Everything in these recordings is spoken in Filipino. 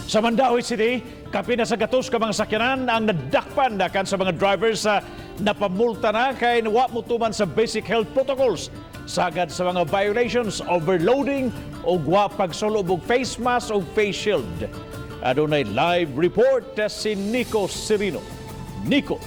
Sa Mandaue City, kapin na sa gatos ka mga sakyanan ang nadakpan kan sa mga drivers sa napamulta na kay wa mutuman sa basic health protocols. Sagad sa mga violations, overloading o wa pagsulob og face mask o face shield. Adunay live report si Nico Serino. Nico.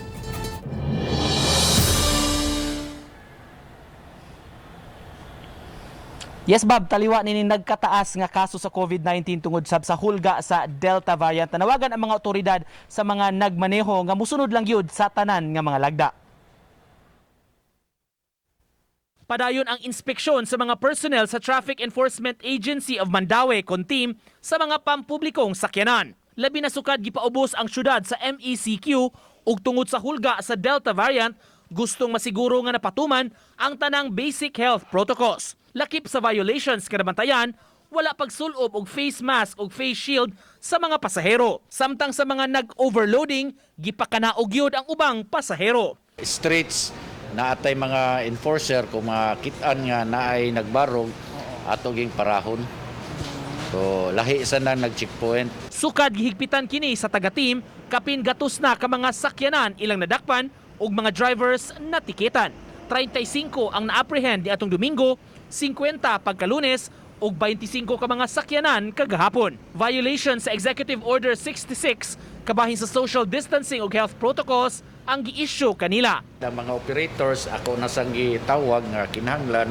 Yes, Bob, taliwa nini nagkataas nga kaso sa COVID-19 tungod sa hulga sa Delta variant. Tanawagan ang mga otoridad sa mga nagmaneho nga musunod lang yun sa tanan nga mga lagda. Padayon ang inspeksyon sa mga personnel sa Traffic Enforcement Agency of Mandaue kon team sa mga pampublikong sakyanan. Labi na sukad gipaubos ang syudad sa MECQ ug tungod sa hulga sa Delta variant, gustong masiguro nga napatuman ang tanang basic health protocols. Lakip sa violations kanabantayan, wala pagsulob og face mask og face shield sa mga pasahero. Samtang sa mga nag-overloading, gipakanaog yun ang ubang pasahero. Streets na atay mga enforcer kung makitaan nga naay nagbarog ato ging parahon. So lahi sa nang nag-checkpoint. Sukad gihigpitan kini sa taga-team, kapin gatos na ka mga sakyanan ilang nadakpan ug mga drivers na tikitan. 35 ang na-apprehend ni atong Domingo, 50 pagka-Lunes ug 25 ka mga sakyanan kagahapon. Violation sa Executive Order 66 kabahin sa social distancing ug health protocols ang gi-issue kanila. Ang mga operators ako nasang gitawag nga kinahanglan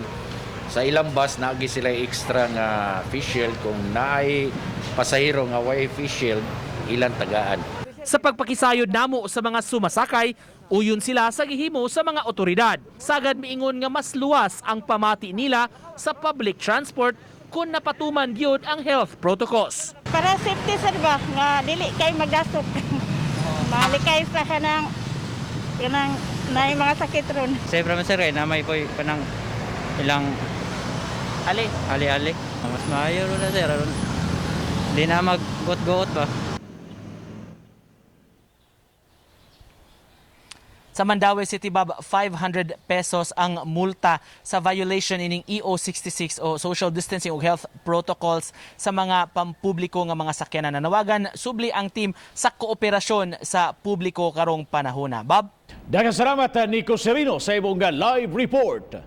sa ilang bus naagi sila extra nga face shield kung naay pasahero nga way face shield ilang tagaan. Sa pagpakisayod namo sa mga sumasakay, uyon sila sa gihimo sa mga otoridad. Sagad miingon nga mas luwas ang pamati nila sa public transport kung napatuman gyud ang health protocols. Para safety sir ba nga dili kay magdasok. Malikay sa kanang naay mga sakit ron. Siyempre man sir na may koy kanang ilang ali. Mas maayo ron na sir. Di na maggot-got ba. Sa Mandaue City, Bob, 500 pesos ang multa sa violation ining EO66 o Social Distancing o Health Protocols sa mga pampubliko nga mga sakyanan. Nanawagan subli ang team sa kooperasyon sa publiko karong panahona. Bob? Daghang salamat Nico Serino sa imong live report.